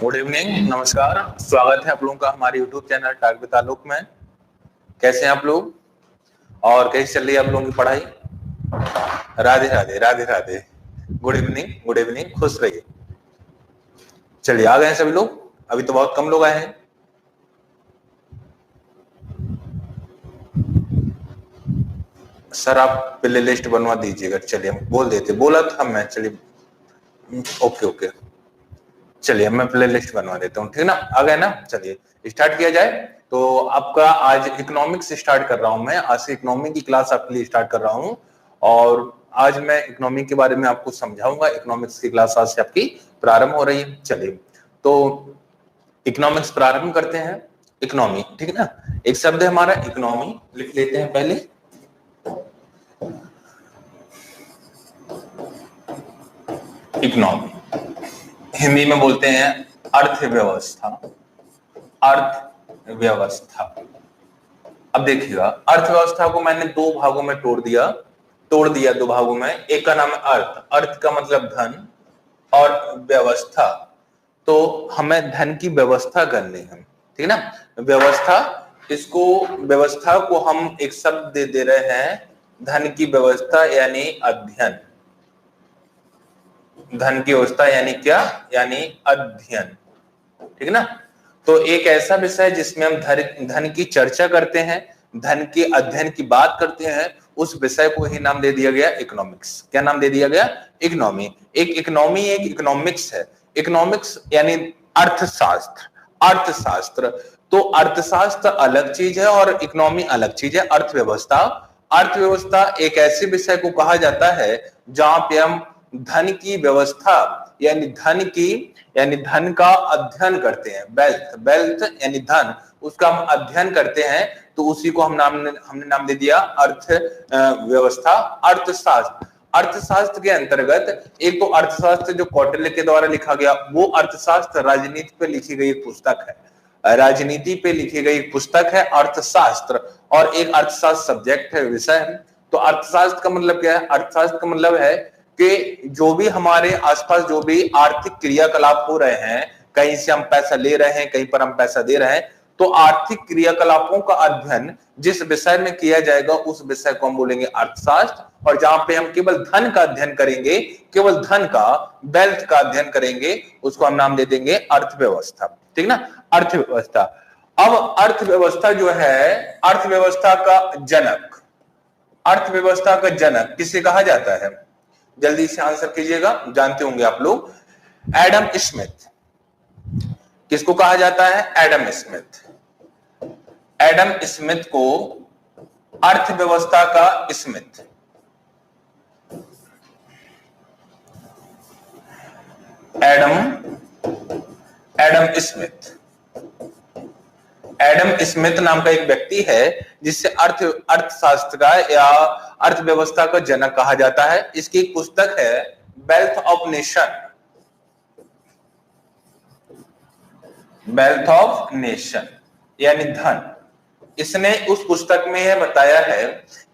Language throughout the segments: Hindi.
गुड इवनिंग, नमस्कार। स्वागत है आप लोगों का हमारे यूट्यूब चैनल टाक विद ताल्लुक में। कैसे हैं आप लोग और कैसे चल रही है आप लोगों की पढ़ाई? Radhe Radhe Radhe Radhe. Good evening, good evening, खुश रहिए। चलिए, आ गए हैं सभी लोग? अभी तो बहुत कम लोग आए हैं। सर आप प्ले लिस्ट बनवा दीजिएगा। चलिए, हम बोल देते, बोला था मैं। चलिए, ओके ओके, चलिए मैं प्ले लिस्ट बनवा देता हूँ, ठीक ना? आ गए ना? चलिए स्टार्ट किया जाए। तो आपका आज इकोनॉमिक्स स्टार्ट कर रहा हूं मैं। आज से इकोनॉमी की क्लास आपके लिए स्टार्ट कर रहा हूं और आज मैं इकोनॉमी के बारे में आपको समझाऊंगा। इकोनॉमिक्स की क्लास आज से आपकी प्रारंभ हो रही है। चलिए, तो इकोनॉमिक्स प्रारंभ करते हैं। इकोनॉमी, ठीक है ना? एक शब्द है हमारा इकोनॉमी, लिख लेते हैं पहले। इकोनॉमी हिंदी में बोलते हैं अर्थव्यवस्था। अर्थव्यवस्था। अब देखिएगा, अर्थव्यवस्था को मैंने दो भागों में तोड़ दिया दो भागों में। एक का नाम है अर्थ। अर्थ का मतलब धन, और व्यवस्था, तो हमें धन की व्यवस्था करनी है, ठीक है ना? व्यवस्था, इसको व्यवस्था को हम एक शब्द दे रहे हैं, धन की व्यवस्था यानी अध्ययन। धन की व्यवस्था यानी क्या? यानी अध्ययन, ठीक है ना? तो एक ऐसा विषय जिसमें हम धन की चर्चा करते हैं, धन के अध्ययन की बात करते हैं, उस विषय को ही नाम दे दिया गया इकोनॉमिक्स। क्या नाम दे दिया गया? इकोनॉमी। एक इकोनॉमी, एक इकोनॉमिक्स है। इकोनॉमिक्स यानी अर्थशास्त्र। अर्थशास्त्र, तो अर्थशास्त्र अलग चीज है और इकोनॉमी अलग चीज है। अर्थव्यवस्था, अर्थव्यवस्था एक ऐसे विषय को कहा जाता है जहां पे हम धन की व्यवस्था यानी धन का अध्ययन करते हैं। वेल्थ, वेल्थ यानी धन, उसका हम अध्ययन करते हैं, तो उसी को हमने नाम दे दिया अर्थ व्यवस्था, अर्थशास्त्र। अर्थशास्त्र के अंतर्गत एक तो अर्थशास्त्र जो कौटिल्य के द्वारा लिखा गया, वो अर्थशास्त्र राजनीति पे लिखी गई एक पुस्तक है। राजनीति पे लिखी गई एक पुस्तक है अर्थशास्त्र, और एक अर्थशास्त्र सब्जेक्ट है, विषय है। तो अर्थशास्त्र का मतलब क्या है? अर्थशास्त्र का मतलब है कि जो भी हमारे आसपास जो भी आर्थिक क्रियाकलाप हो रहे हैं, कहीं से हम पैसा ले रहे हैं, कहीं पर हम पैसा दे रहे हैं, तो आर्थिक क्रियाकलापों का अध्ययन जिस विषय में किया जाएगा, उस विषय को हम बोलेंगे अर्थशास्त्र। और जहां पे हम केवल धन का अध्ययन करेंगे, केवल धन का, वेल्थ का अध्ययन करेंगे, उसको हम नाम दे देंगे अर्थव्यवस्था, ठीक ना? अर्थव्यवस्था। अब अर्थव्यवस्था जो है, अर्थव्यवस्था का जनक, अर्थव्यवस्था का जनक किसे कहा जाता है? जल्दी से आंसर कीजिएगा, जानते होंगे आप लोग। Adam Smith. किसको कहा जाता है? Adam Smith. एडम स्मिथ को अर्थव्यवस्था का Smith, Adam Smith. Adam Smith नाम का एक व्यक्ति है जिससे अर्थशास्त्र का या अर्थव्यवस्था का जनक कहा जाता है। इसकी एक पुस्तक है wealth of nation. Wealth of nation यानी धन। इसने उस पुस्तक में यह बताया है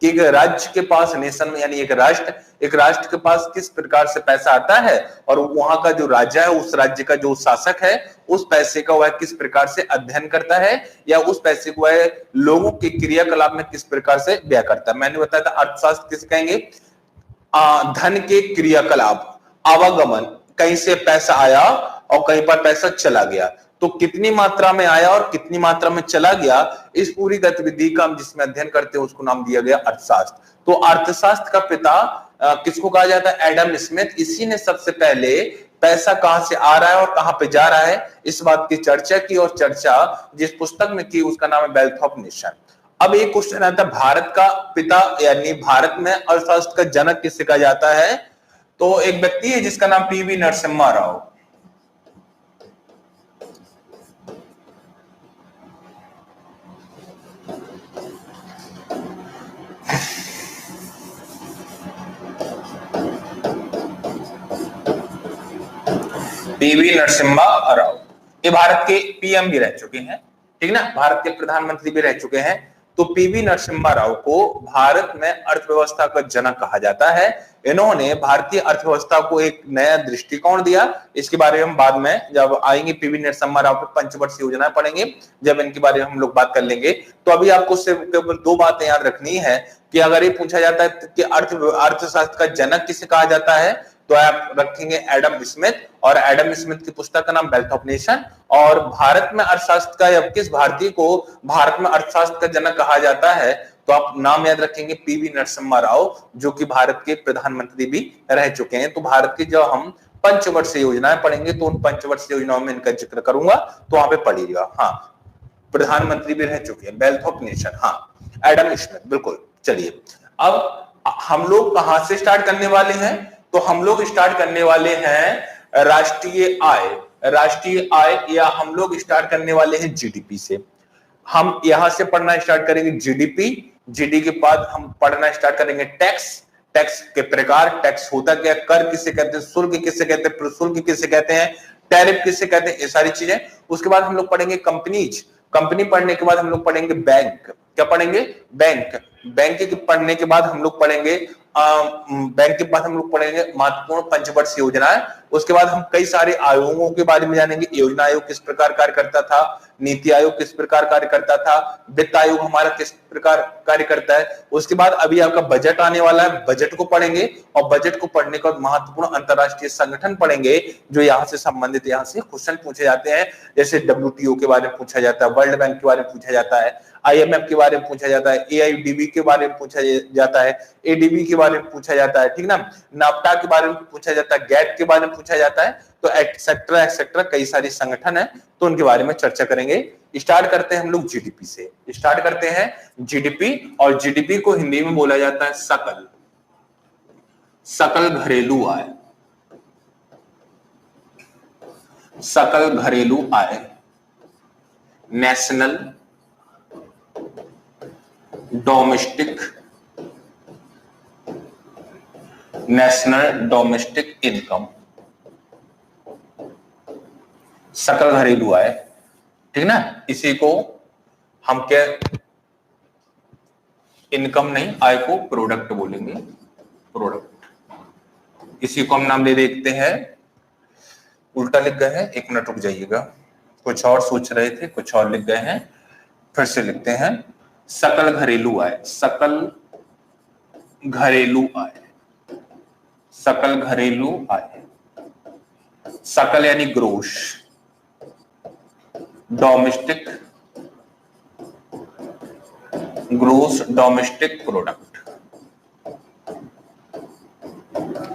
कि एक राज्य के पास, नेशन यानी एक राष्ट्र के पास किस प्रकार से पैसा आता है, और वहां का जो राजा है, उस राज्य का जो शासक है, उस पैसे का वह किस प्रकार से अध्ययन करता है, या उस पैसे को वह लोगों के क्रियाकलाप में किस प्रकार से व्यय करता है। मैंने बताया था अर्थशास्त्र किस कहेंगे? धन के क्रियाकलाप, आवागमन, कहीं से पैसा आया और कहीं पर पैसा चला गया, तो कितनी मात्रा में आया और कितनी मात्रा में चला गया, इस पूरी गतिविधि का हम जिसमें अध्ययन करते हैं, उसको नाम दिया गया अर्थशास्त्र। तो अर्थशास्त्र का पिता किसको कहा जाता है? Adam Smith. इसी ने सबसे पहले पैसा कहां से आ रहा है और कहां पे जा रहा है, इस बात की चर्चा की, और चर्चा जिस पुस्तक में की उसका नाम है वेल्थ ऑफ नेशन। अब एक क्वेश्चन आता है, भारत का पिता यानी भारत में अर्थशास्त्र का जनक किसे कहा जाता है? तो एक व्यक्ति है जिसका नाम पीवी नरसिम्हा राव। पीवी नरसिम्हा राव, ये भारत के पीएम भी रह चुके हैं, ठीक ना? भारत के प्रधानमंत्री भी रह चुके हैं। तो पीवी नरसिम्हा राव को भारत में अर्थव्यवस्था का जनक कहा जाता है। इन्होंने भारतीय अर्थव्यवस्था को एक नया दृष्टिकोण दिया। इसके बारे में हम बाद में जब आएंगे पीवी नरसिम्हा राव पे पंचवर्षीय योजना पढ़ेंगे, जब इनके बारे में हम लोग बात कर लेंगे। तो अभी आपको सिर्फ केवल दो बातें याद रखनी है कि अगर ये पूछा जाता है कि अर्थशास्त्र का जनक किसे कहा जाता है, तो आप रखेंगे एडम स्मिथ, और एडम स्मिथ की पुस्तक का नाम वेल्थ ऑफ नेशन। और भारत में अर्थशास्त्र का या किस भारतीय को भारत में अर्थशास्त्र का जनक कहा जाता है, तो आप नाम याद रखेंगे पीवी नरसिम्हा राव, जो कि भारत के प्रधानमंत्री भी रह चुके हैं। तो भारत की जो हम पंचवर्षीय योजनाएं पढ़ेंगे तो उन पंचवर्षीय योजनाओं में इनका जिक्र करूंगा, तो वहां पे पढ़िएगा। हाँ, प्रधानमंत्री भी रह चुके हैं। वेल्थ ऑफ नेशन, हाँ, एडम स्मिथ, बिल्कुल। चलिए, अब हम लोग कहां से स्टार्ट करने वाले हैं? तो हम लोग स्टार्ट करने वाले हैं राष्ट्रीय आय। राष्ट्रीय आय या हम लोग स्टार्ट करने वाले हैं जीडीपी से। हम यहां से पढ़ना स्टार्ट करेंगे जीडीपी। जीडी के बाद हम पढ़ना स्टार्ट करेंगे टैक्स। टैक्स के प्रकार, टैक्स होता क्या, कर किसे कहते हैं, शुल्क किसे कहते हैं, प्रशुल्क किसे कहते हैं, टैरिफ किसे कहते हैं, ये सारी चीजें। उसके बाद हम लोग पढ़ेंगे कंपनीज। कंपनी पढ़ने के बाद हम लोग पढ़ेंगे बैंक। क्या पढ़ेंगे? बैंक। बैंक के पढ़ने के बाद हम लोग पढ़ेंगे बैंक के बाद हम लोग पढ़ेंगे महत्वपूर्ण पंचवर्षीय योजनाएं। उसके बाद हम कई सारे आयोगों के बारे में जानेंगे। योजना आयोग किस प्रकार कार्य करता था, नीति आयोग किस प्रकार कार्य करता था, वित्त आयोग हमारा किस प्रकार कार्य करता है। उसके बाद अभी आपका बजट आने वाला है, बजट को पढ़ेंगे, और बजट को पढ़ने के बाद महत्वपूर्ण अंतरराष्ट्रीय संगठन पढ़ेंगे जो यहाँ से संबंधित, यहाँ से क्वेश्चन पूछे जाते हैं। जैसे WTO के बारे में पूछा जाता है, वर्ल्ड बैंक के बारे में पूछा जाता है, IMF के बारे में पूछा जाता है, AIDB के बारे में पूछा जाता है, ADB के बारे में पूछा जाता है, ठीक ना, नाफ्टा के बारे में पूछा जाता है, गैट के बारे में पूछा जाता है। तो एक्सेट्रा एक्सेट्रा कई सारे संगठन है, तो उनके बारे में चर्चा करेंगे। स्टार्ट करते हैं हम लोग जीडीपी से। स्टार्ट करते हैं जीडीपी, और जीडीपी को हिंदी में बोला जाता है सकल, सकल घरेलू आय। सकल घरेलू आय, national domestic, national domestic income, सकल घरेलू आय, ठीक ना। इसी को हम क्या, इनकम नहीं, आय को प्रोडक्ट बोलेंगे, प्रोडक्ट। इसी को हम नाम दे देखते हैं, उल्टा लिख गए हैं, एक मिनट रुक जाइएगा, कुछ और सोच रहे थे, कुछ और लिख गए हैं, फिर से लिखते हैं। सकल घरेलू आय, सकल घरेलू आय, सकल घरेलू आय, सकल यानी gross, domestic, gross domestic product,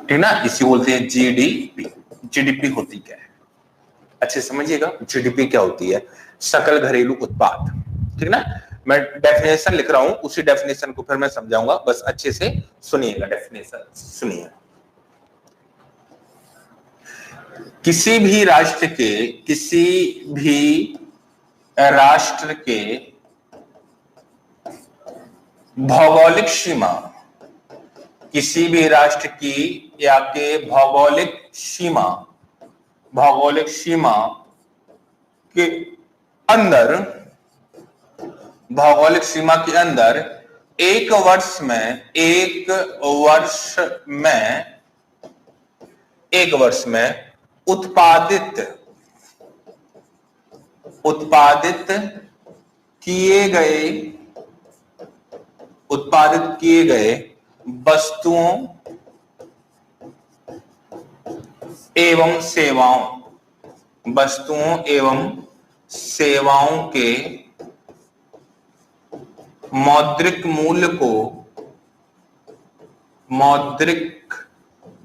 ठीक ना, इसी बोलते हैं जीडीपी। जीडीपी होती क्या है, अच्छे समझिएगा। जीडीपी क्या होती है? सकल घरेलू उत्पाद, ठीक ना। मैं डेफिनेशन लिख रहा हूं, उसी डेफिनेशन को फिर मैं समझाऊंगा, बस अच्छे से सुनिएगा। डेफिनेशन सुनिए। किसी भी राष्ट्र के, किसी भी राष्ट्र के भौगोलिक सीमा, किसी भी राष्ट्र की या के भौगोलिक सीमा, भौगोलिक सीमा के अंदर, भौगोलिक सीमा के अंदर एक वर्ष में, एक वर्ष में उत्पादित किए गए वस्तुओं एवं सेवाओं के मौद्रिक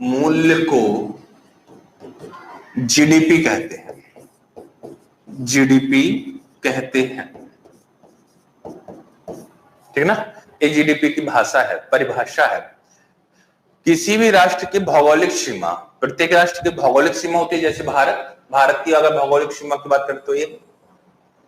मूल्य को जीडीपी कहते हैं, जीडीपी कहते हैं, ठीक ना। ये जीडीपी की भाषा है, परिभाषा है। किसी भी राष्ट्र की भौगोलिक सीमा, प्रत्येक राष्ट्र की भौगोलिक सीमा होती है। जैसे भारत की अगर भौगोलिक सीमा की बात करें तो ये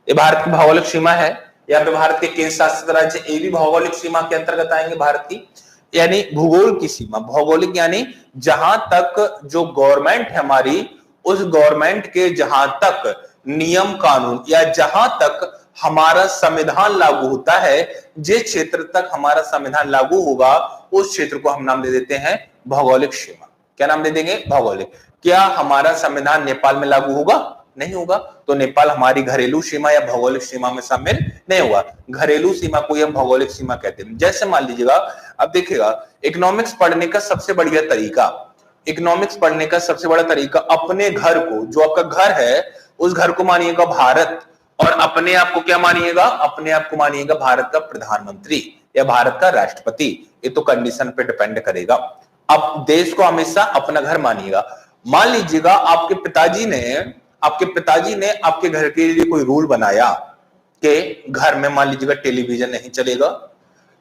भारत की भौगोलिक सीमा है। या फिर भारत के केंद्र शासित राज्य ये भी भौगोलिक सीमा के अंतर्गत आएंगे भारत की, यानी भूगोल की सीमा। भौगोलिक यानी जहां तक जो गवर्नमेंट है हमारी, उस गवर्नमेंट के जहां तक नियम कानून या जहां तक हमारा संविधान लागू होता है, जिस क्षेत्र तक हमारा संविधान लागू होगा उस क्षेत्र को हम नाम दे देते हैं भौगोलिक सीमा। क्या नाम दे देंगे? भौगोलिक। क्या हमारा संविधान नेपाल में लागू होगा? नहीं होगा, तो नेपाल हमारी घरेलू सीमा या भौगोलिक सीमा में शामिल नहीं होगा। घरेलू सीमा को हम भौगोलिक सीमा कहते हैं। जैसे मान लीजिएगा, अब देखिएगा, इकोनॉमिक्स पढ़ने का सबसे बढ़िया तरीका, इकोनॉमिक्स पढ़ने का सबसे बड़ा तरीका, अपने घर को, जो आपका घर है उस घर को मानिएगा भारत, और अपने आप को क्या मानिएगा? अपने आप को मानिएगा भारत का प्रधानमंत्री या भारत का राष्ट्रपति। ये तो कंडीशन पे डिपेंड करेगा। अब देश को हमेशा अपना घर मानिएगा। मान लीजिएगा आपके पिताजी ने आपके घर के लिए कोई रूल बनाया कि घर में मान लीजिएगा टेलीविजन नहीं चलेगा,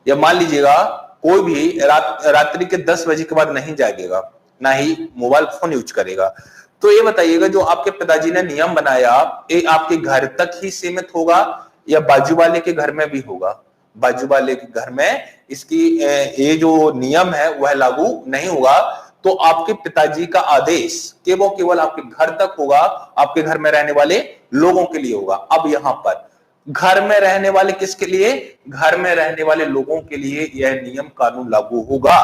या मान लीजिएगा कोई भी रात्रि के 10 बजे के बाद नहीं जागेगा, ना ही मोबाइल फोन यूज करेगा। तो ये बताइएगा, जो आपके पिताजी ने नियम बनाया, ये आपके घर तक ही सीमित होगा या बाजू वाले के घर में भी होगा? बाजू वाले के घर में इसकी ये जो नियम है वह लागू नहीं होगा। तो आपके पिताजी का आदेश केवल आपके घर तक होगा, आपके घर में रहने वाले लोगों के लिए होगा। अब यहां पर घर में रहने वाले किसके लिए? घर में रहने वाले लोगों के लिए यह नियम कानून लागू होगा।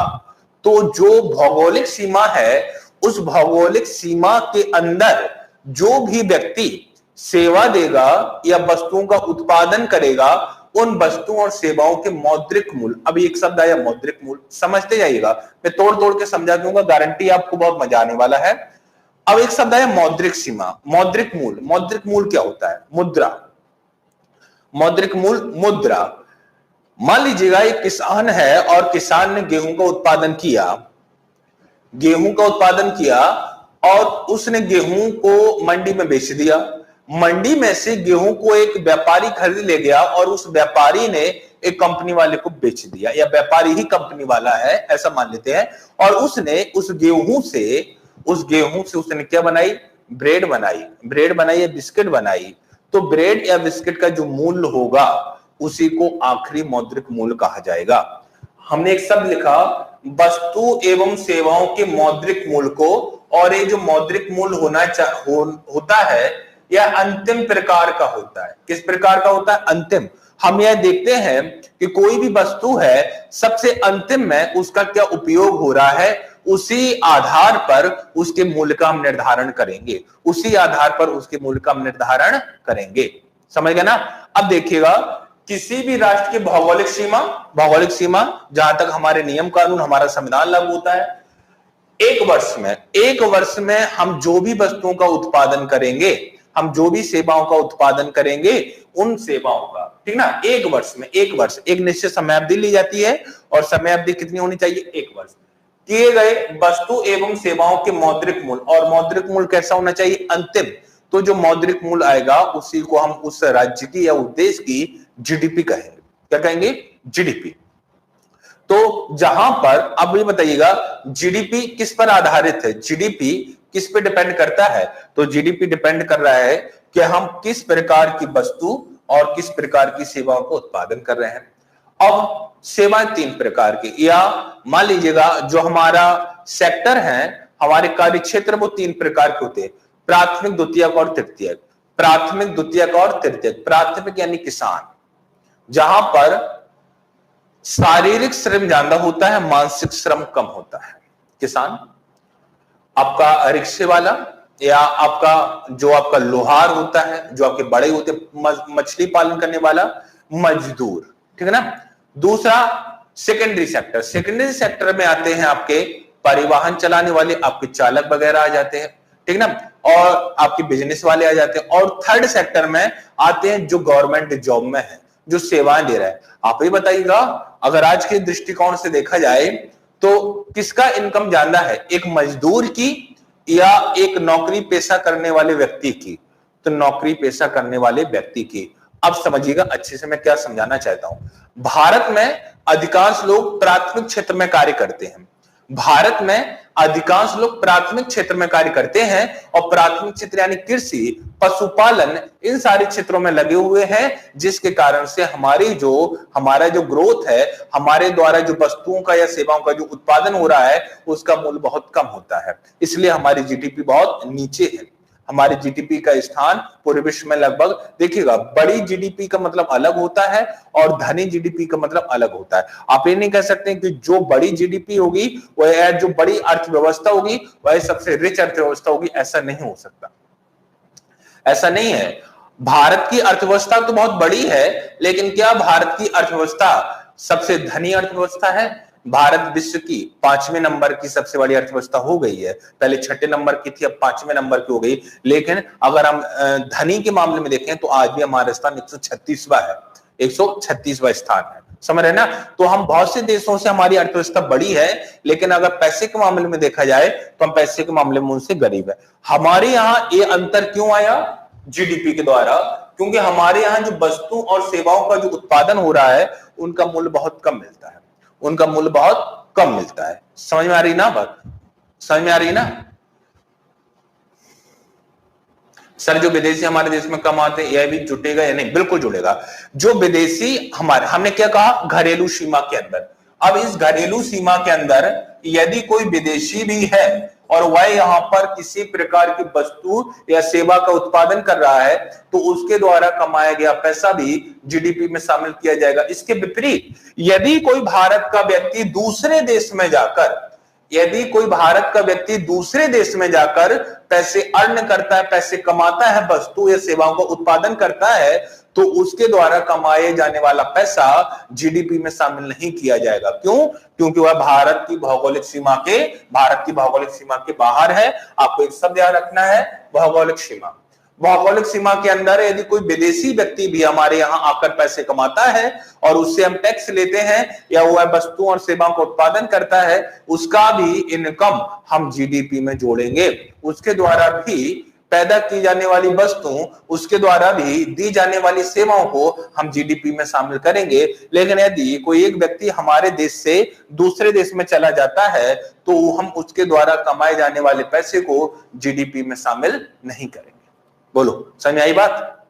तो जो भौगोलिक सीमा है, उस भौगोलिक सीमा के अंदर जो भी व्यक्ति सेवा देगा या वस्तुओं का उत्पादन करेगा, उन वस्तुओं और सेवाओं के मौद्रिक मूल्य, अभी एक शब्द आया मौद्रिक मूल्य, समझते जाइएगा, मैं तोड़ तोड़ के समझा दूंगा, गारंटी आपको बहुत मजा आने वाला है। अब एक शब्द आया मौद्रिक सीमा, मौद्रिक मूल्य। मौद्रिक मूल्य क्या होता है? मुद्रा। मौद्रिक मूल्य मुद्रा। मान लीजिएगा एक किसान है और किसान ने गेहूं का उत्पादन किया और उसने गेहूं को मंडी में बेच दिया। मंडी में से गेहूं को एक व्यापारी खरीद ले गया और उस व्यापारी ने एक कंपनी वाले को बेच दिया, या व्यापारी ही कंपनी वाला है ऐसा मान लेते हैं, और उसने उस गेहूं से उसने क्या बनाई? ब्रेड बनाई या बिस्किट बनाई। तो ब्रेड या बिस्किट का जो मूल्य होगा उसी को आखिरी मौद्रिक मूल्य कहा जाएगा। हमने एक शब्द लिखा वस्तु एवं सेवाओं के मौद्रिक मूल्य को, और ये जो मौद्रिक मूल्य होता है यह अंतिम प्रकार का होता है। किस प्रकार का होता है? अंतिम। हम यह देखते हैं कि कोई भी वस्तु है, सबसे अंतिम में उसका क्या उपयोग हो रहा है, उसी आधार पर उसके मूल्य का हम निर्धारण करेंगे, समझ गए ना? अब देखिएगा, किसी भी राष्ट्र की भौगोलिक सीमा जहां तक हमारे नियम कानून, हमारा संविधान लागू होता है, एक वर्ष में हम जो भी वस्तुओं का उत्पादन करेंगे, हम जो भी सेवाओं का उत्पादन करेंगे, उन सेवाओं का, ठीक ना, एक वर्ष एक निश्चित समयावधि ली जाती है, और समयावधि कितनी होनी चाहिए? 1 वर्ष। किए गए वस्तु एवं सेवाओं के मौद्रिक मूल्य, और मौद्रिक मूल्य कैसा होना चाहिए? अंतिम। तो जो मौद्रिक मूल्य आएगा उसी को हम उस राज्य की या उस देश की जीडीपी कहेंगे। क्या कहेंगे? जीडीपी। तो जहां पर, अब ये बताइएगा, जीडीपी किस पर आधारित है? जीडीपी किस पे डिपेंड करता है? तो जीडीपी डिपेंड कर रहा है कि हम किस प्रकार की वस्तु और किस प्रकार की सेवाओं को उत्पादन कर रहे हैं। अब सेवाएं 3 प्रकार की, या मान लीजिएगा जो हमारा सेक्टर है, हमारे कार्य क्षेत्र, वो 3 प्रकार के होते हैं, प्राथमिक, द्वितीयक और तृतीयक। प्राथमिक यानी किसान, जहां पर शारीरिक श्रम ज्यादा होता है, मानसिक श्रम कम होता है। किसान, आपका रिक्शे वाला, या आपका लोहार होता है, जो आपके बड़े होते, मछली पालन करने वाला, मजदूर, ठीक है ना। दूसरा सेकेंडरी सेक्टर में आते हैं आपके परिवहन चलाने वाले, आपके चालक वगैरह आ जाते हैं, ठीक ना, और आपके बिजनेस वाले आ जाते हैं। और थर्ड सेक्टर में आते हैं जो गवर्नमेंट जॉब में है, जो सेवाएं दे रहा है। आप ही बताइएगा, अगर आज के दृष्टिकोण से देखा जाए तो किसका इनकम ज्यादा है, एक मजदूर की या एक नौकरी पेशा करने वाले व्यक्ति की? तो नौकरी पेशा करने वाले व्यक्ति की। अब समझिएगा अच्छे से मैं क्या समझाना चाहता हूं। भारत में अधिकांश लोग प्राथमिक क्षेत्र में कार्य करते हैं, और प्राथमिक क्षेत्र यानी कृषि, पशुपालन, इन सारे क्षेत्रों में लगे हुए हैं, जिसके कारण से हमारा जो ग्रोथ है, हमारे द्वारा जो वस्तुओं का या सेवाओं का जो उत्पादन हो रहा है, उसका मूल्य बहुत कम होता है, इसलिए हमारी जीडीपी बहुत नीचे है। हमारे जीडीपी का स्थान पूरे विश्व में लगभग, देखिएगा बड़ी जीडीपी का मतलब अलग होता है और धनी जीडीपी का मतलब अलग होता है। आप ये नहीं कह सकते कि जो बड़ी जीडीपी होगी वह जो बड़ी अर्थव्यवस्था होगी वह सबसे रिच अर्थव्यवस्था होगी, ऐसा नहीं हो सकता, ऐसा नहीं है। भारत की अर्थव्यवस्था तो बहुत बड़ी है, लेकिन क्या भारत की अर्थव्यवस्था सबसे धनी अर्थव्यवस्था है? भारत विश्व की 5वें नंबर की सबसे बड़ी अर्थव्यवस्था हो गई है, पहले 6ठे नंबर की थी, अब 5वें नंबर की हो गई। लेकिन अगर हम धनी के मामले में देखें तो आज भी हमारा स्थान 136वां है, 136वां स्थान है, समझ रहे ना। तो हम बहुत से देशों से हमारी अर्थव्यवस्था बड़ी है, लेकिन अगर पैसे के मामले में देखा जाए तो हम पैसे के मामले में उनसे गरीब है। हमारे यहां ये अंतर क्यों आया? जीडीपी के द्वारा, क्योंकि हमारे यहां जो वस्तु और सेवाओं का जो उत्पादन हो रहा है उनका मूल्य बहुत कम मिलता है, उनका मूल्य बहुत कम मिलता है। समझ में आ रही ना बात? समझ में आ रही ना? सर जो विदेशी हमारे देश में कम आते हैं यह भी जुटेगा या नहीं? बिल्कुल जुड़ेगा। जो विदेशी हमारे, हमने क्या कहा, घरेलू सीमा के अंदर। अब इस घरेलू सीमा के अंदर यदि कोई विदेशी भी है और वह यहां पर किसी प्रकार की वस्तु या सेवा का उत्पादन कर रहा है तो उसके द्वारा कमाया गया पैसा भी जीडीपी में शामिल किया जाएगा। इसके विपरीत यदि कोई भारत का व्यक्ति दूसरे देश में जाकर, यदि कोई भारत का व्यक्ति दूसरे देश में जाकर पैसे अर्न करता है, पैसे कमाता है, वस्तु या सेवाओं का उत्पादन करता है, तो उसके द्वारा कमाए जाने वाला पैसा जीडीपी में शामिल नहीं किया जाएगा। क्यों? क्योंकि वह भारत की भौगोलिक सीमा के बाहर है। आपको एक शब्द याद रखना है, भौगोलिक सीमा। भौगोलिक सीमा के अंदर यदि कोई विदेशी व्यक्ति भी हमारे यहां आकर पैसे कमाता है और उससे हम टैक्स लेते हैं या वह वस्तु और सेवाओं का उत्पादन करता है, उसका भी इनकम हम जीडीपी में जोड़ेंगे। उसके द्वारा भी पैदा की जाने वाली वस्तु, उसके द्वारा भी दी जाने वाली सेवाओं को हम जीडीपी में शामिल करेंगे। लेकिन यदि कोई एक व्यक्ति हमारे देश से दूसरे देश में चला जाता है तो हम उसके द्वारा कमाए जाने वाले पैसे को जीडीपी में शामिल नहीं करेंगे। बोलो, समझ आई बात?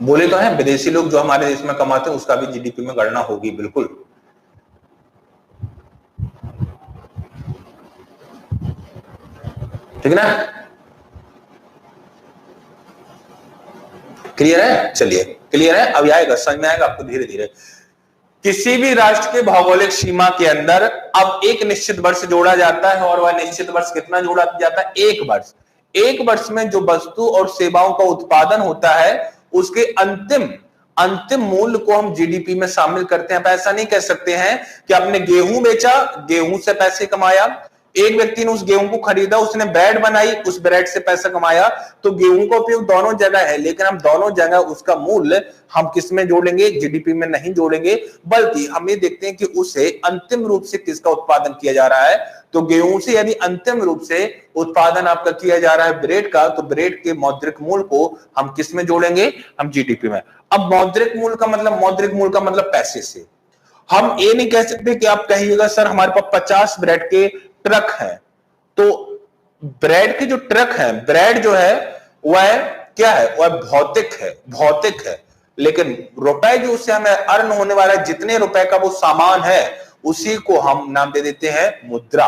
बोले तो है विदेशी लोग जो हमारे देश में कमाते हैं उसका भी जीडीपी में गणना होगी, बिल्कुल। ठीक ना? क्लियर है? चलिए क्लियर है, अब आएगा, समझ में आएगा आपको धीरे धीरे। किसी भी राष्ट्र के भौगोलिक सीमा के अंदर अब एक निश्चित वर्ष जोड़ा जाता है और वह निश्चित वर्ष कितना जोड़ा जाता है? 1 वर्ष। 1 वर्ष में जो वस्तु और सेवाओं का उत्पादन होता है उसके अंतिम मूल्य को हम जीडीपी में शामिल करते हैं। आप ऐसा नहीं कह सकते हैं कि आपने गेहूं बेचा, गेहूं से पैसे कमाया, एक व्यक्ति ने उस गेहूं को खरीदा, उसने ब्रेड बनाई, उस ब्रेड से पैसा कमाया, तो गेहूं का उपयोग दोनों जगह है, लेकिन हम दोनों जगह उसका मूल्य हम किस में जोड़ेंगे? जीडीपी में नहीं जोड़ेंगे, बल्कि हम ये देखते हैं कि उसे अंतिम रूप से किसका उत्पादन किया जा रहा है। तो गेहूं से यदि अंतिम रूप से उत्पादन आपका किया जा रहा है ब्रेड का, तो ब्रेड के मौद्रिक मूल्य को हम किस में जोड़ेंगे? हम जीडीपी में। अब मौद्रिक मूल्य का मतलब पैसे से। हम ये नहीं कह सकते कि आप कहिएगा सर हमारे पास 50 ब्रेड के ट्रक है, तो ब्रेड के जो ट्रक है, ब्रेड जो है वह क्या है? वह भौतिक है, लेकिन रुपए जो उससे हमें अर्न होने वाला है, जितने रुपए का वो सामान है, उसी को हम नाम दे देते हैं मुद्रा।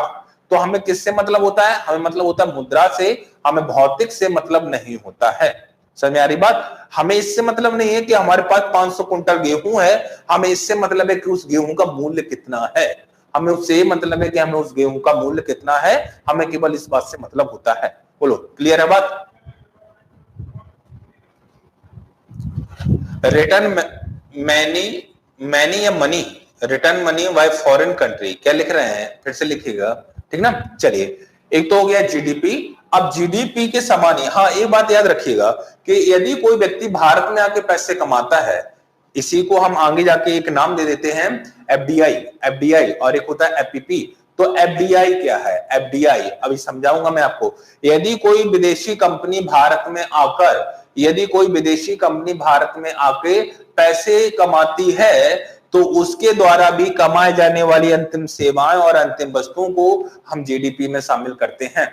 तो हमें किससे मतलब होता है? हमें मतलब होता है मुद्रा से, हमें भौतिक से मतलब नहीं होता है। समझ में आ रही बात? हमें इससे मतलब नहीं है कि हमारे पास 500 कुंटल गेहूं है, हमें इससे मतलब है कि उस गेहूं का मूल्य कितना है, हमें उससे मतलब है कि हमें उस गेहूं का मूल्य कितना है, हमें केवल इस बात से मतलब होता है। बोलो, क्लियर है बात? रिटर्न मैनी या money, return money by foreign country, क्या लिख रहे हैं? फिर से लिखिएगा, ठीक ना? चलिए, एक तो हो गया जीडीपी। अब जीडीपी के समान ही, हाँ एक बात याद रखिएगा कि यदि कोई व्यक्ति भारत में आके पैसे कमाता है, इसी को हम आगे जाके एक नाम दे देते हैं एफडीआई, और एक होता है एफपीपी। तो एफडीआई क्या है? एफडीआई अभी समझाऊंगा मैं आपको। यदि कोई विदेशी कंपनी भारत में आके पैसे कमाती है तो उसके द्वारा भी कमाए जाने वाली अंतिम सेवाएं और अंतिम वस्तुओं को हम जीडीपी में शामिल करते हैं।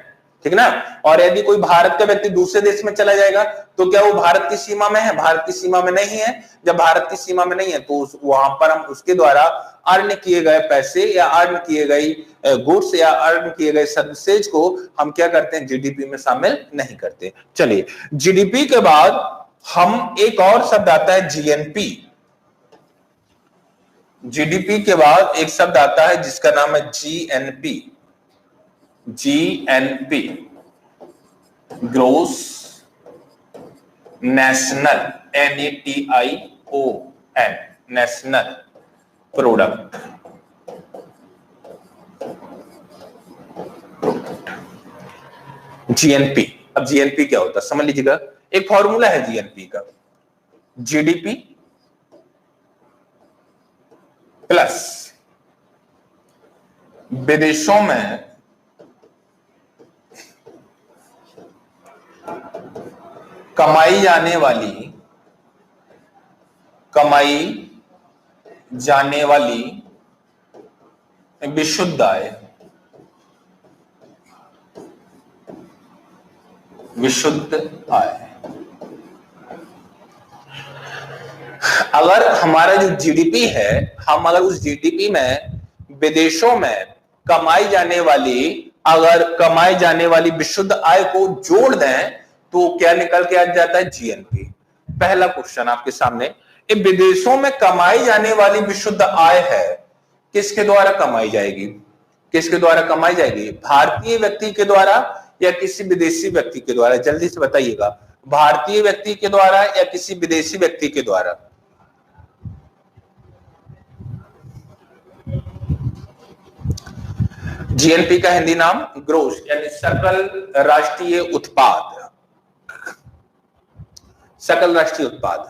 ठीक ना। और यदि कोई भारत का व्यक्ति दूसरे देश में चला जाएगा तो क्या वो भारत की सीमा में है? भारत की सीमा में नहीं है। जब भारत की सीमा में नहीं है तो वहां पर हम उसके द्वारा अर्न किए गए पैसे या अर्न किए गई गुड्स या अर्न किए गए सर्विसेज को हम क्या करते हैं? जीडीपी में शामिल नहीं करते। चलिए, जीडीपी के बाद हम एक और शब्द आता है जीएनपी। जीडीपी के बाद एक शब्द आता है जिसका नाम है GNP. GNP, gross national, NATION, national product. GNP, अब जीएनपी क्या होता है समझ लीजिएगा। एक फॉर्मूला है जीएनपी का, जीडीपी प्लस विदेशों में कमाई जाने वाली विशुद्ध आय, अगर हमारा जो जीडीपी है, हम अगर उस जीडीपी में विदेशों में कमाई जाने वाली विशुद्ध आय को जोड़ दें तो क्या निकल के आ जाता है? जीएनपी। पहला क्वेश्चन आपके सामने, विदेशों में कमाई जाने वाली विशुद्ध आय है, किसके द्वारा कमाई जाएगी? किसके द्वारा कमाई जाएगी? भारतीय व्यक्ति के द्वारा या किसी विदेशी व्यक्ति के द्वारा? जल्दी से बताइएगा, भारतीय व्यक्ति के द्वारा या किसी विदेशी व्यक्ति के द्वारा? जीएनपी का हिंदी नाम ग्रोस यानी सकल राष्ट्रीय उत्पाद। सकल राष्ट्रीय उत्पाद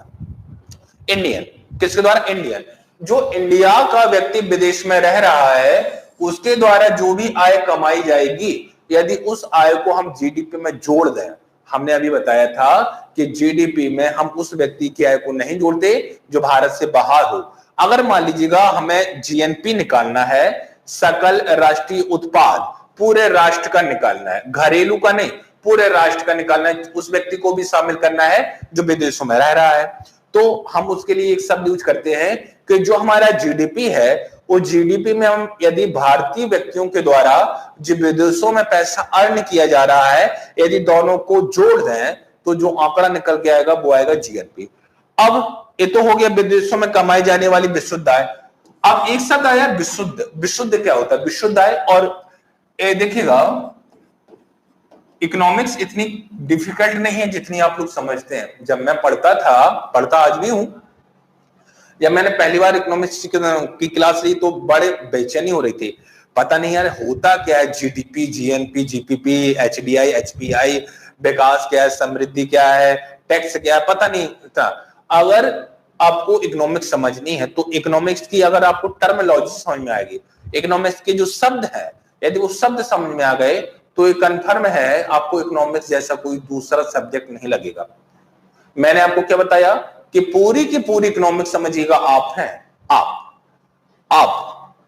इंडियन, किसके द्वारा? इंडियन। जो इंडिया का व्यक्ति विदेश में रह रहा है उसके द्वारा जो भी आय कमाई जाएगी, यदि उस आय को हम जीडीपी में जोड़ दें, हमने अभी बताया था कि जीडीपी में हम उस व्यक्ति की आय को नहीं जोड़ते जो भारत से बाहर हो। अगर मान लीजिएगा हमें जीएनपी निकालना है, सकल राष्ट्रीय उत्पाद, पूरे राष्ट्र का निकालना है, घरेलू का नहीं, पूरे राष्ट्र का निकालना है, उस व्यक्ति को भी शामिल करना है जो विदेशों में रह रहा है, तो हम उसके लिए एक शब्द यूज करते हैं कि जो हमारा जीडीपी है, वो जीडीपी में हम यदि भारतीय व्यक्तियों के द्वारा जो विदेशों में पैसा अर्न किया जा रहा है, यदि दोनों को जोड़ दें तो जो आंकड़ा निकल के आएगा वो आएगा जीएनपी। अब ये तो हो गया विदेशों में कमाई जाने वाली विशुद्ध आय। अब एक शब्द आया विशुद्ध। विशुद्ध क्या होता है? विशुद्ध आय। और देखिएगा, इकोनॉमिक्स इतनी डिफिकल्ट नहीं है जितनी आप लोग समझते हैं। जब मैं पढ़ता आज भी हूं, जब मैंने पहली बार इकोनॉमिक्स की क्लास ली तो बड़े बेचैनी हो रही थी, पता नहीं यार होता क्या है, GDP, GNP, GPP, HDI, HPI, विकास क्या है, समृद्धि क्या है, टैक्स क्या है, पता नहीं था। अगर आपको इकोनॉमिक्स समझनी है तो इकोनॉमिक्स की अगर आपको टर्मिनोलॉजी समझ में आएगी, इकोनॉमिक्स के जो शब्द है, यदि वो शब्द समझ में आ गए तो ये कंफर्म है आपको इकोनॉमिक्स जैसा कोई दूसरा सब्जेक्ट नहीं लगेगा। मैंने आपको क्या बताया कि पूरी की पूरी इकोनॉमिक्स समझिएगा आप हैं, आप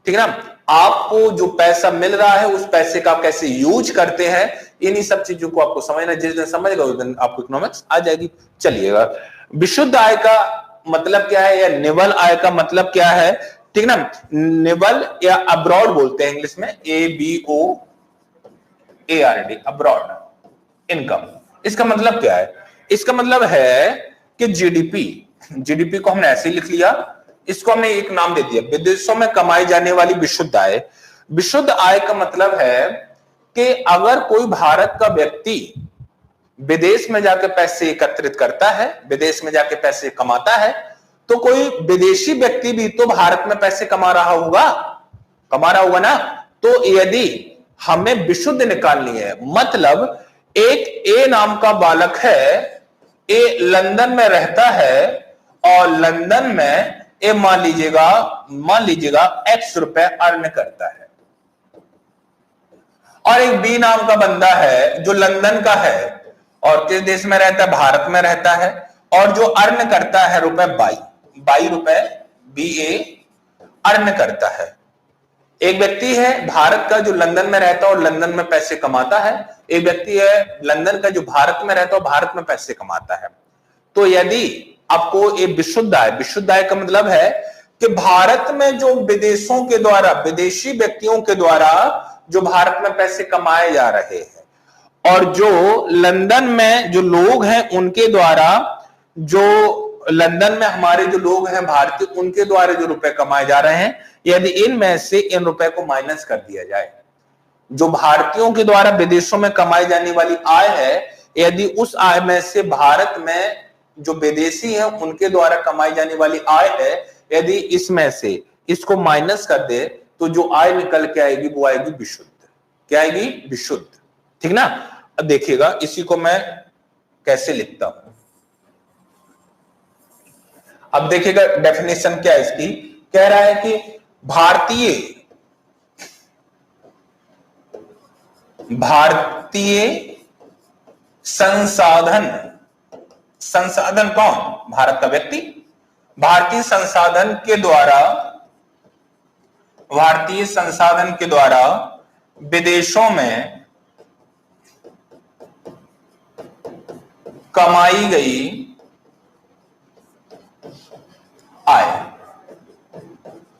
ठीक है ना। आपको जो पैसा मिल रहा है उस पैसे का कैसे यूज करते हैं, इन्हीं सब चीजों को आपको समझना। जिस दिन समझेगा उस दिन आपको इकोनॉमिक्स आ जाएगी। चलिएगा, विशुद्ध आय का मतलब क्या है या निवल आय का मतलब क्या है, ठीक ना। निवल या अब्रॉड बोलते हैं इंग्लिश में, ABOARD, अब्रॉड इनकम। इसका मतलब क्या है? इसका मतलब है कि जीडीपी को हमने ऐसे ही लिख लिया, इसको हमने एक नाम दे दिया, विदेशों में कमाई जाने वाली विशुद्ध आय। विशुद्ध आय का मतलब है कि अगर कोई भारत का व्यक्ति विदेश में जाके पैसे एकत्रित करता है, विदेश में जाके पैसे कमाता है, तो कोई विदेशी व्यक्ति भी तो भारत में पैसे कमा रहा होगा ना। तो यदि हमें विशुद्ध निकालनी है, मतलब एक ए नाम का बालक है, ए लंदन में रहता है और लंदन में ए मान लीजिएगा X रुपए अर्न करता है, और एक बी नाम का बंदा है जो लंदन का है और किस देश में रहता है? भारत में रहता है, और जो अर्न करता है रुपए 22 रुपए BA अर्न करता है। एक व्यक्ति है भारत का जो लंदन में रहता है और लंदन में पैसे कमाता है, एक व्यक्ति है लंदन का जो भारत में रहता है और भारत में पैसे कमाता है। तो यदि आपको एक विशुद्ध आय का मतलब है कि भारत में जो विदेशों के द्वारा, विदेशी व्यक्तियों के द्वारा जो भारत में पैसे कमाए जा रहे हैं और जो लंदन में जो लोग हैं उनके द्वारा, जो लंदन में हमारे जो लोग हैं भारतीय, उनके द्वारा जो रुपए कमाए जा रहे हैं, यदि इनमें से इन रुपए को माइनस कर दिया जाए, जो भारतीयों के द्वारा विदेशों में कमाई जाने वाली आय है, यदि उस आय में से भारत में जो विदेशी हैं उनके द्वारा कमाई जाने वाली आय है, यदि इसमें से इसको माइनस कर दे तो जो आय निकल के आएगी वो आएगी विशुद्ध। क्या आएगी? विशुद्ध। ठीक ना। अब देखिएगा इसी को मैं कैसे लिखता हूं। अब देखिएगा डेफिनेशन क्या है इसकी। कह रहा है कि भारतीय संसाधन कौन? भारत का व्यक्ति। भारतीय संसाधन के द्वारा विदेशों में कमाई गई आय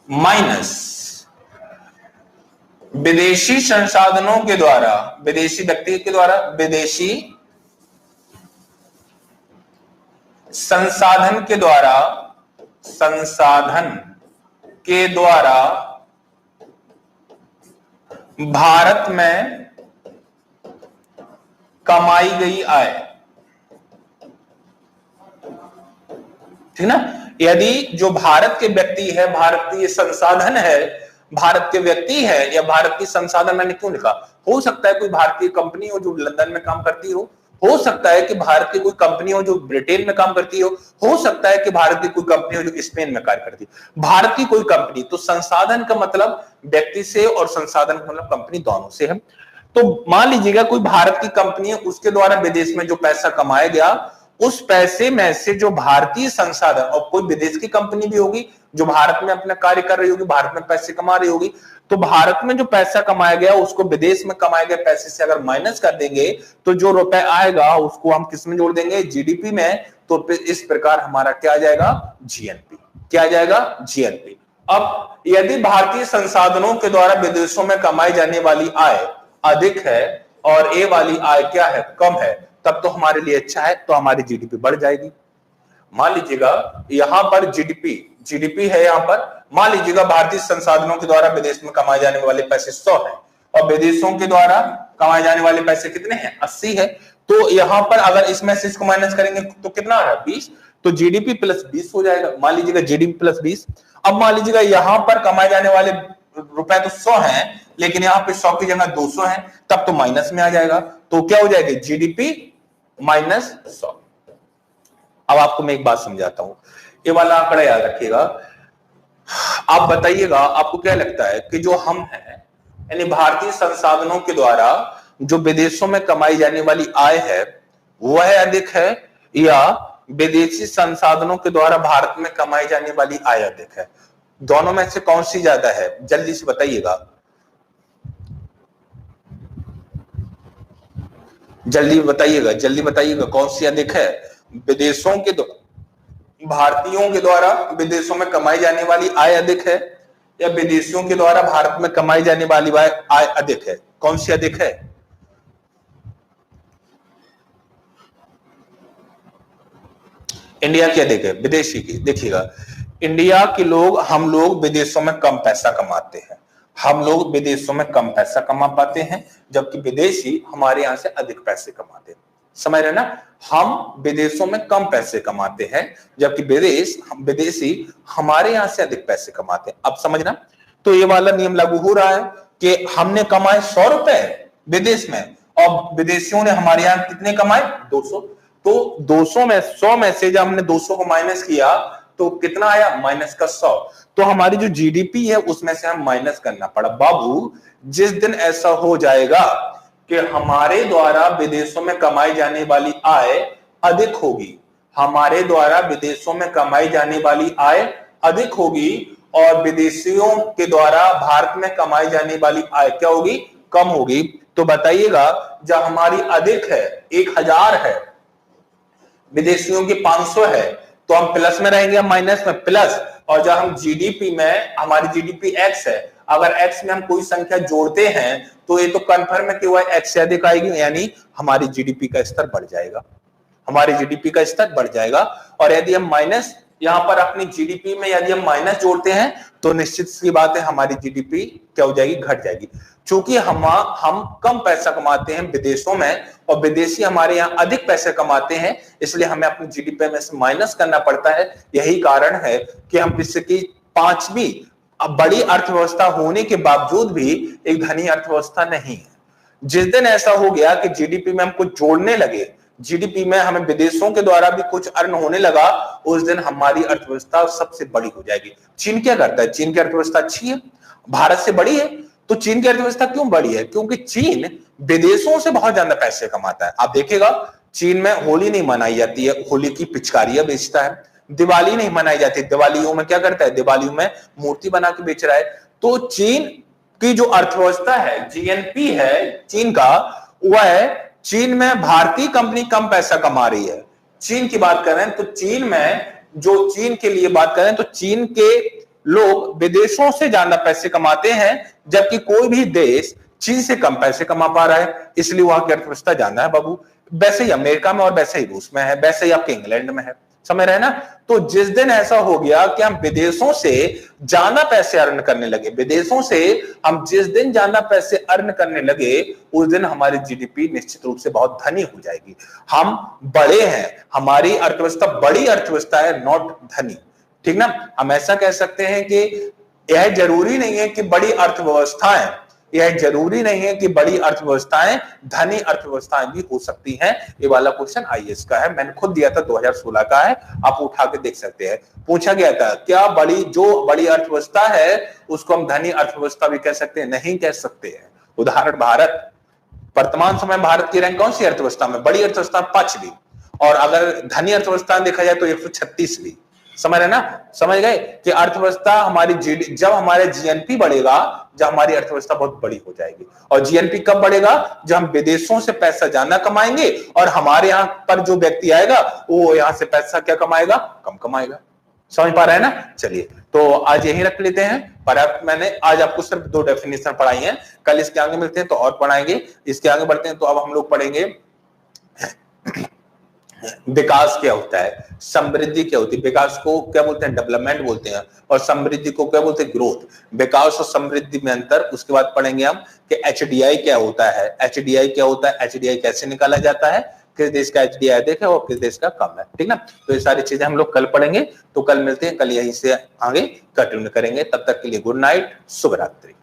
माइनस विदेशी संसाधनों के द्वारा, विदेशी व्यक्ति के द्वारा, विदेशी संसाधन के द्वारा भारत में कमाई गई आय। ठीक ना। यदि जो भारत के व्यक्ति है, भारतीय संसाधन है, भारत के व्यक्ति है, या भारत की संसाधन, मैंने क्यों लिखा? हो सकता है कोई भारतीय कंपनी हो जो लंदन में काम करती हो सकता है कि भारत की कोई कंपनी हो जो ब्रिटेन में काम करती हो सकता है कि भारत की कोई कंपनी हो जो स्पेन में कार्य करती है। भारत की कोई कंपनी, तो संसाधन का मतलब व्यक्ति से और संसाधन का मतलब कंपनी, दोनों से है। तो मान लीजिएगा कोई भारत की कंपनी है, उसके द्वारा विदेश में जो पैसा कमाया गया, उस पैसे में से जो भारतीय संसाधन, और कोई विदेश की कंपनी भी होगी जो भारत में अपना कार्य कर रही होगी, भारत में पैसे कमा रही होगी, तो भारत में जो पैसा कमाया गया उसको विदेश में कमाए गए पैसे से अगर माइनस कर देंगे तो जो रुपए आएगा उसको हम किस में जोड़ देंगे? जीडीपी में। तो इस प्रकार हमारा क्या आ जाएगा? जीएनपी। क्या आ जाएगा? जीएनपी। अब यदि भारतीय संसाधनों के द्वारा विदेशों में कमाई जाने वाली आय अधिक है और ए वाली आय क्या है? कम है, तब तो हमारे लिए अच्छा है, तो हमारी जीडीपी बढ़ जाएगी। मान लीजिएगा यहां पर जीडीपी है, यहां पर मान लीजिएगा भारतीय संसाधनों के द्वारा विदेश में कमाए जाने वाले पैसे 100 है और विदेशों के द्वारा कमाए जाने वाले पैसे कितने हैं? 80 है। तो यहां पर अगर इसमें से इसको माइनस करेंगे तो कितना आ रहा है? 20। तो जीडीपी प्लस 20 हो जाएगा। मान लीजिएगा जीडीपी प्लस 20। अब मान लीजिएगा यहां पर कमाए जाने वाले रुपए तो 100 है, लेकिन यहां पे 100 की जगह 200 है, तब तो माइनस में आ जाएगा। तो क्या हो जाएगा? GDP minus 100। अब आपको मैं एक बात समझाता हूं, ये वाला आंकड़ा याद रखिएगा। आप बताइएगा, आपको क्या लगता है कि जो हम हैं, यानी भारतीय संसाधनों के द्वारा जो विदेशों में कमाई जाने वाली आय है वह अधिक है या विदेशी संसाधनों के द्वारा भारत में कमाई जाने वाली आय अधिक है? दोनों में से कौन सी ज्यादा है? जल्दी से बताइएगा, जल्दी बताइएगा कौन सी अधिक है? विदेशों के भारतीयों के द्वारा विदेशों में कमाई जाने वाली आय अधिक है या विदेशियों के द्वारा भारत में कमाई जाने वाली आय अधिक है? कौन सी अधिक है? इंडिया की अधिक है, विदेशी की। देखिएगा, इंडिया के लोग, हम लोग विदेशों में कम पैसा कमाते हैं, हम लोग विदेशों में कम पैसा कमा पाते हैं, जबकि विदेशी हमारे यहां से अधिक पैसे कमाते हैं। समझ रहे ना? हम विदेशों में कम पैसे कमाते हैं जबकि विदेशी हमारे यहां से अधिक पैसे कमाते हैं। अब समझना, तो ये वाला नियम लागू हो रहा है कि हमने कमाए 100 रुपए विदेश में और विदेशियों ने हमारे यहां कितने कमाए? 200। तो 200 में 100 में से जब हमने 200 को माइनस किया तो कितना आया? माइनस का 100। तो हमारी जो जीडीपी है उसमें से हम माइनस करना पड़ा। बाबू, जिस दिन ऐसा हो जाएगा कि हमारे द्वारा विदेशों में कमाई जाने वाली आय अधिक होगी, हमारे द्वारा विदेशों में कमाई जाने वाली आय अधिक होगी और विदेशियों के द्वारा भारत में कमाई जाने वाली आय क्या होगी, कम होगी। तो बताइएगा जब हमारी अधिक है 1000 है, विदेशियों की 500 है, तो हम प्लस में रहेंगे या माइनस में, प्लस। और जब हम जीडीपी में, हमारी जीडीपी एक्स है, अगर एक्स में हम कोई संख्या जोड़ते हैं तो ये तो कंफर्म है कि वह एक्स से अधिक आएगी, यानी हमारी जीडीपी का स्तर बढ़ जाएगा, हमारी जीडीपी का स्तर बढ़ जाएगा। और यदि हम माइनस यहां पर अपनी जीडीपी में यदि हम माइनस जोड़ते हैं तो निश्चित सी बात है हमारी जीडीपी क्या हो जाएगी, घट जाएगी। चूंकि हम कम पैसा कमाते हैं विदेशों में और विदेशी हमारे यहाँ अधिक पैसे कमाते हैं, इसलिए हमें अपनी जीडीपी में से माइनस करना पड़ता है। यही कारण है कि हम विश्व की 5वीं बड़ी अर्थव्यवस्था होने के बावजूद भी एक धनी अर्थव्यवस्था नहीं है। जिस दिन ऐसा हो गया कि जीडीपी में हम कुछ जोड़ने लगे, जीडीपी में हमें विदेशों के द्वारा भी कुछ अर्न होने लगा, उस दिन हमारी अर्थव्यवस्था सबसे बड़ी हो जाएगी। चीन क्या करता है, चीन की अर्थव्यवस्था अच्छी है, भारत से बड़ी है। तो चीन की अर्थव्यवस्था क्यों बड़ी है, क्योंकि चीन विदेशों से बहुत ज्यादा पैसे कमाता है। आप देखिएगा चीन में होली नहीं मनाई जाती है, होली की पिचकारियां बेचता है। दिवाली नहीं मनाई जाती, दिवालियों में क्या करता है, दिवालियों में मूर्ति बना के बेच रहा है। तो चीन की जो अर्थव्यवस्था है, जीएनपी है चीन का, वह चीन में भारतीय कंपनी कम पैसा कमा रही है। चीन की बात करें तो चीन में जो चीन के लिए बात करें तो चीन के लोग विदेशों से ज्यादा पैसे कमाते हैं, जबकि कोई भी देश चीन से कम पैसे कमा पा रहा है, इसलिए वहां की अर्थव्यवस्था ज्यादा है बाबू। वैसे ही अमेरिका में और वैसे ही रूस में है, वैसे ही आपके इंग्लैंड में है, समझ रहे हैं ना। तो जिस दिन ऐसा हो गया कि हम विदेशों से ज्यादा पैसे अर्न करने लगे, विदेशों से हम जिस दिन ज्यादा पैसे अर्न करने लगे, उस दिन हमारी जीडीपी निश्चित रूप से बहुत धनी हो जाएगी। हम बड़े हैं, हमारी अर्थव्यवस्था बड़ी अर्थव्यवस्था है, नॉट धनी, ठीक ना। हम ऐसा कह सकते हैं कि यह जरूरी नहीं है कि बड़ी अर्थव्यवस्थाएं, यह जरूरी नहीं है कि बड़ी अर्थव्यवस्थाएं धनी अर्थव्यवस्थाएं भी हो सकती हैं। ये वाला क्वेश्चन आईएएस का है, मैंने खुद दिया था, 2016 का है, आप उठा के देख सकते हैं। पूछा गया था क्या जो बड़ी अर्थव्यवस्था है उसको हम धनी अर्थव्यवस्था भी कह सकते हैं, नहीं कह सकते हैं। उदाहरण भारत, वर्तमान समय भारत की रैंक कौन सी अर्थव्यवस्था में, बड़ी अर्थव्यवस्था 5वीं, और अगर धनी अर्थव्यवस्था देखा जाए तो 136वीं। समझ रहे ना, समझ गए कि अर्थव्यवस्था हमारी जब हमारे जीएनपी बढ़ेगा, जब हमारी अर्थव्यवस्था बहुत बड़ी हो जाएगी। और जीएनपी कब बढ़ेगा, जब हम विदेशों से पैसा ज्यादा कमाएंगे और हमारे यहाँ पर जो व्यक्ति आएगा वो यहाँ से पैसा क्या कमाएगा, कम कमाएगा। समझ पा रहे हैं ना। चलिए तो आज यही रख लेते हैं। पर मैंने आज आपको सिर्फ 2 डेफिनेशन पढ़ाई हैं, कल इसके आगे मिलते हैं तो और पढ़ाएंगे। इसके आगे बढ़ते हैं तो अब हम लोग पढ़ेंगे विकास क्या होता है, समृद्धि क्या होती है। विकास को क्या बोलते हैं, डेवलपमेंट बोलते हैं, और समृद्धि को क्या बोलते हैं, ग्रोथ। विकास और समृद्धि में अंतर, उसके बाद पढ़ेंगे हम कि एचडीआई क्या होता है, एचडीआई क्या होता है, एचडीआई कैसे निकाला जाता है, किस देश का एचडीआई अधिक है और किस देश का कम है, ठीक ना। तो ये सारी चीजें हम लोग कल पढ़ेंगे। तो कल मिलते हैं, कल यहीं से आगे कंटिन्यू करेंगे। तब तक के लिए गुड नाइट, शुभ रात्रि।